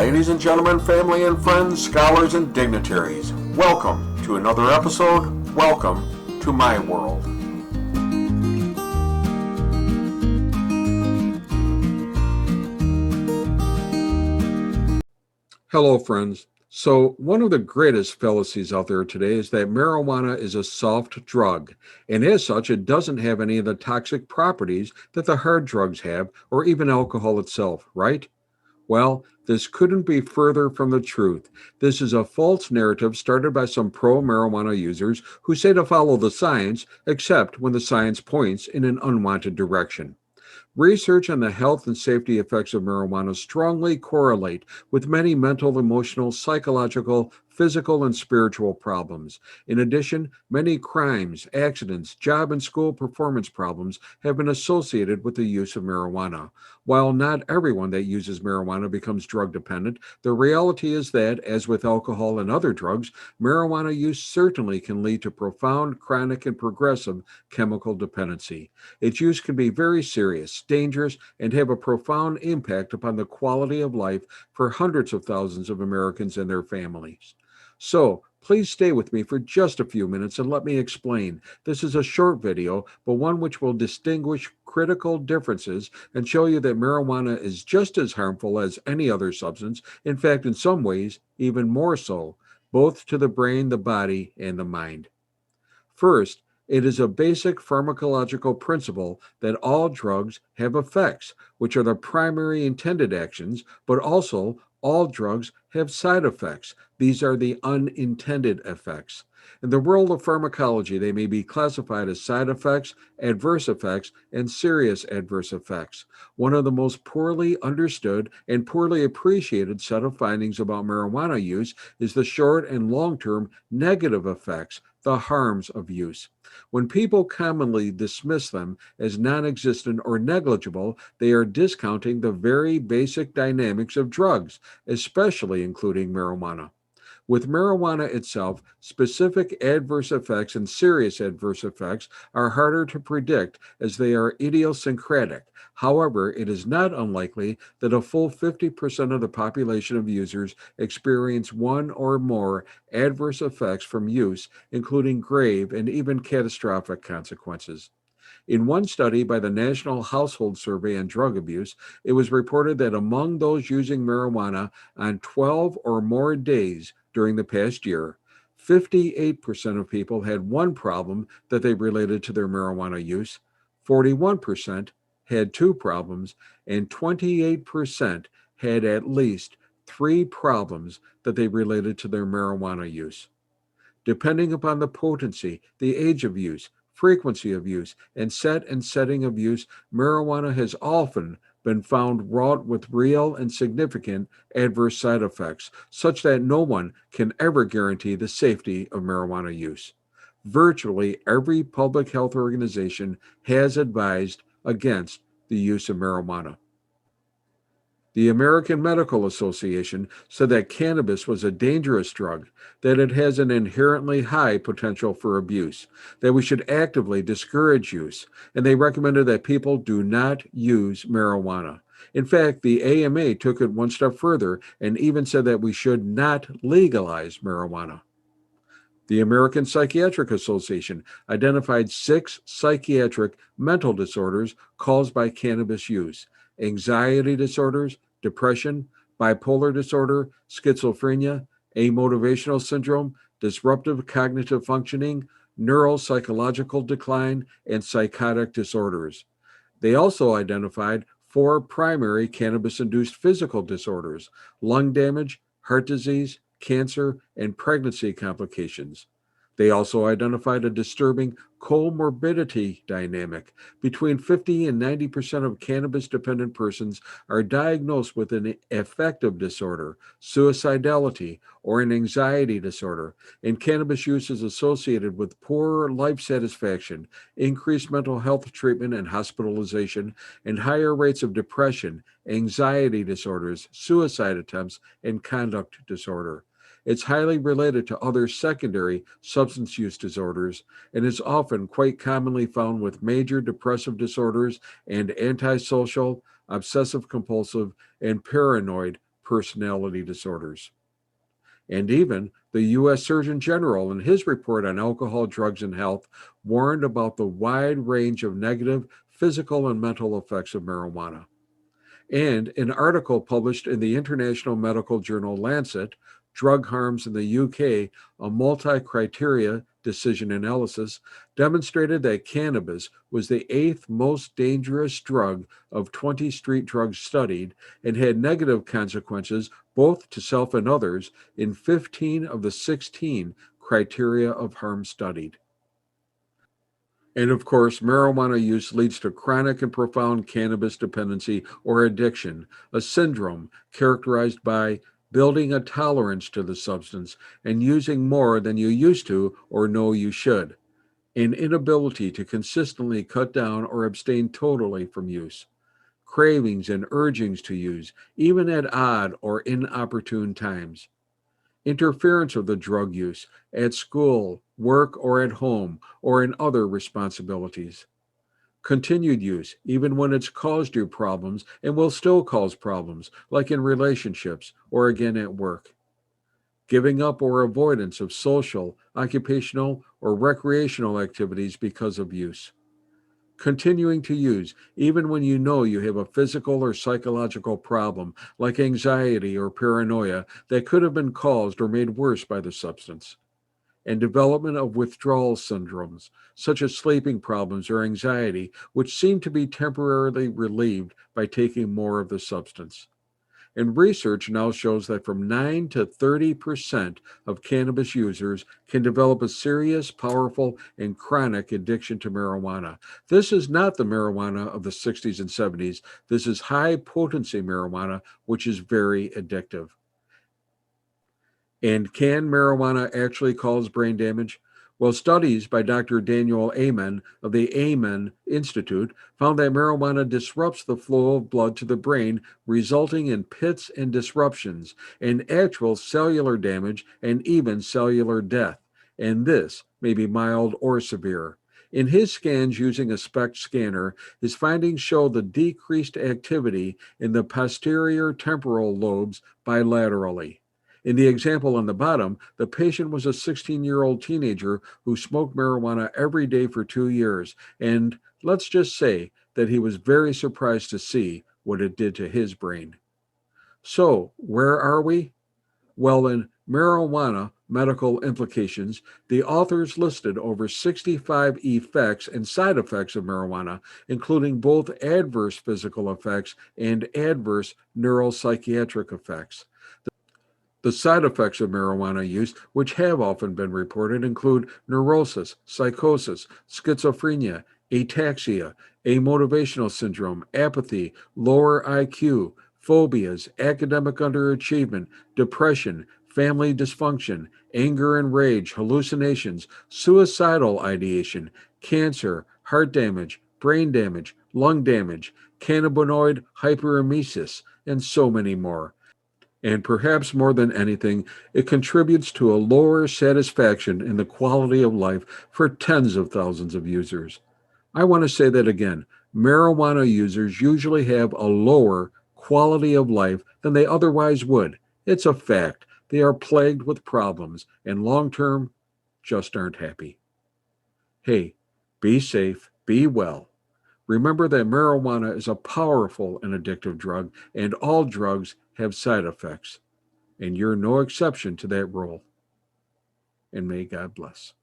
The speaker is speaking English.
Ladies and gentlemen, family and friends, scholars and dignitaries, welcome to another episode. Welcome to my world. Hello, friends. So, one of the greatest fallacies out there today is that marijuana is a soft drug, and as such, it doesn't have any of the toxic properties that the hard drugs have, or even alcohol itself, right? Well, this couldn't be further from the truth. This is a false narrative started by some pro marijuana users who say to follow the science, except when the science points in an unwanted direction. Research on the health and safety effects of marijuana strongly correlate with many mental, emotional, psychological, physical, and spiritual problems. In addition, many crimes, accidents, job and school performance problems have been associated with the use of marijuana. While not everyone that uses marijuana becomes drug dependent, the reality is that, as with alcohol and other drugs, marijuana use certainly can lead to profound, chronic, and progressive chemical dependency. Its use can be very serious, dangerous, and have a profound impact upon the quality of life for hundreds of thousands of Americans and their families. So, please stay with me for just a few minutes and let me explain. This is a short video, but one which will distinguish critical differences and show you that marijuana is just as harmful as any other substance, in fact, in some ways, even more so, both to the brain, the body, and the mind. First, it is a basic pharmacological principle that all drugs have effects, which are the primary intended actions, but also all drugs have side effects. These are the unintended effects. In the world of pharmacology, they may be classified as side effects, adverse effects, and serious adverse effects. One of the most poorly understood and poorly appreciated set of findings about marijuana use is the short and long-term negative effects, the harms of use. When people commonly dismiss them as non existent or negligible, they are discounting the very basic dynamics of drugs, especially including marijuana. With marijuana itself, specific adverse effects and serious adverse effects are harder to predict as they are idiosyncratic. However, it is not unlikely that a full 50% of the population of users experience one or more adverse effects from use, including grave and even catastrophic consequences. In one study by the National Household Survey on Drug Abuse, it was reported that among those using marijuana on 12 or more days during the past year, 58% of people had one problem that they related to their marijuana use, 41% had two problems, and 28% had at least three problems that they related to their marijuana use. Depending upon the potency, the age of use, frequency of use, and set and setting of use, marijuana has often been found wrought with real and significant adverse side effects, such that no one can ever guarantee the safety of marijuana use. Virtually every public health organization has advised against the use of marijuana. The American Medical Association said that cannabis was a dangerous drug, that it has an inherently high potential for abuse, that we should actively discourage use, and they recommended that people do not use marijuana. In fact, the AMA took it one step further and even said that we should not legalize marijuana. The American Psychiatric Association identified 6 psychiatric mental disorders caused by cannabis use: anxiety disorders, depression, bipolar disorder, schizophrenia, amotivational syndrome, disruptive cognitive functioning, neuropsychological decline, and psychotic disorders. They also identified 4 primary cannabis induced physical disorders: lung damage, heart disease, cancer, and pregnancy complications. They also identified a disturbing comorbidity dynamic. Between 50 and 90% of cannabis dependent persons are diagnosed with an affective disorder, suicidality, or an anxiety disorder, and cannabis use is associated with poorer life satisfaction, increased mental health treatment and hospitalization, and higher rates of depression, anxiety disorders, suicide attempts, and conduct disorder. It's highly related to other secondary substance use disorders and is often quite commonly found with major depressive disorders and antisocial, obsessive compulsive, and paranoid personality disorders. And even the U.S. Surgeon General, in his report on alcohol, drugs, and health, warned about the wide range of negative physical and mental effects of marijuana. And an article published in the international medical journal Lancet, Drug Harms in the UK, a multi criteria decision analysis, demonstrated that cannabis was the eighth most dangerous drug of 20 street drugs studied and had negative consequences both to self and others in 15 of the 16 criteria of harm studied. And of course, marijuana use leads to chronic and profound cannabis dependency or addiction, a syndrome characterized by building a tolerance to the substance and using more than you used to or know you should, an inability to consistently cut down or abstain totally from use, cravings and urgings to use, even at odd or inopportune times, interference of the drug use at school, work, or at home, or in other responsibilities. Continued use, even when it's caused you problems and will still cause problems, like in relationships or again at work. Giving up or avoidance of social, occupational, or recreational activities because of use. Continuing to use, even when you know you have a physical or psychological problem, like anxiety or paranoia, that could have been caused or made worse by the substance. And development of withdrawal syndromes, such as sleeping problems or anxiety, which seem to be temporarily relieved by taking more of the substance. And research now shows that from 9 to 30% of cannabis users can develop a serious, powerful, and chronic addiction to marijuana. This is not the marijuana of the 60s and 70s. This is high potency marijuana, which is very addictive. And can marijuana actually cause brain damage? Well, studies by Dr. Daniel Amen of the Amen Institute found that marijuana disrupts the flow of blood to the brain, resulting in pits and disruptions, and actual cellular damage and even cellular death. And this may be mild or severe. In his scans using a SPECT scanner, his findings show the decreased activity in the posterior temporal lobes bilaterally. In the example on the bottom, the patient was a 16-year-old teenager who smoked marijuana every day for 2 years. And let's just say that he was very surprised to see what it did to his brain. So, where are we? Well, in Marijuana Medical Implications, the authors listed over 65 effects and side effects of marijuana, including both adverse physical effects and adverse neuropsychiatric effects. The side effects of marijuana use, which have often been reported, include neurosis, psychosis, schizophrenia, ataxia, amotivational syndrome, apathy, lower IQ, phobias, academic underachievement, depression, family dysfunction, anger and rage, hallucinations, suicidal ideation, cancer, heart damage, brain damage, lung damage, cannabinoid hyperemesis, and so many more. And perhaps more than anything, it contributes to a lower satisfaction in the quality of life for tens of thousands of users. I want to say that again. Marijuana users usually have a lower quality of life than they otherwise would. It's a fact. They are plagued with problems and long term just aren't happy. Hey, be safe, be well. Remember that marijuana is a powerful and addictive drug, and all drugs have side effects. And you're no exception to that rule. And may God bless.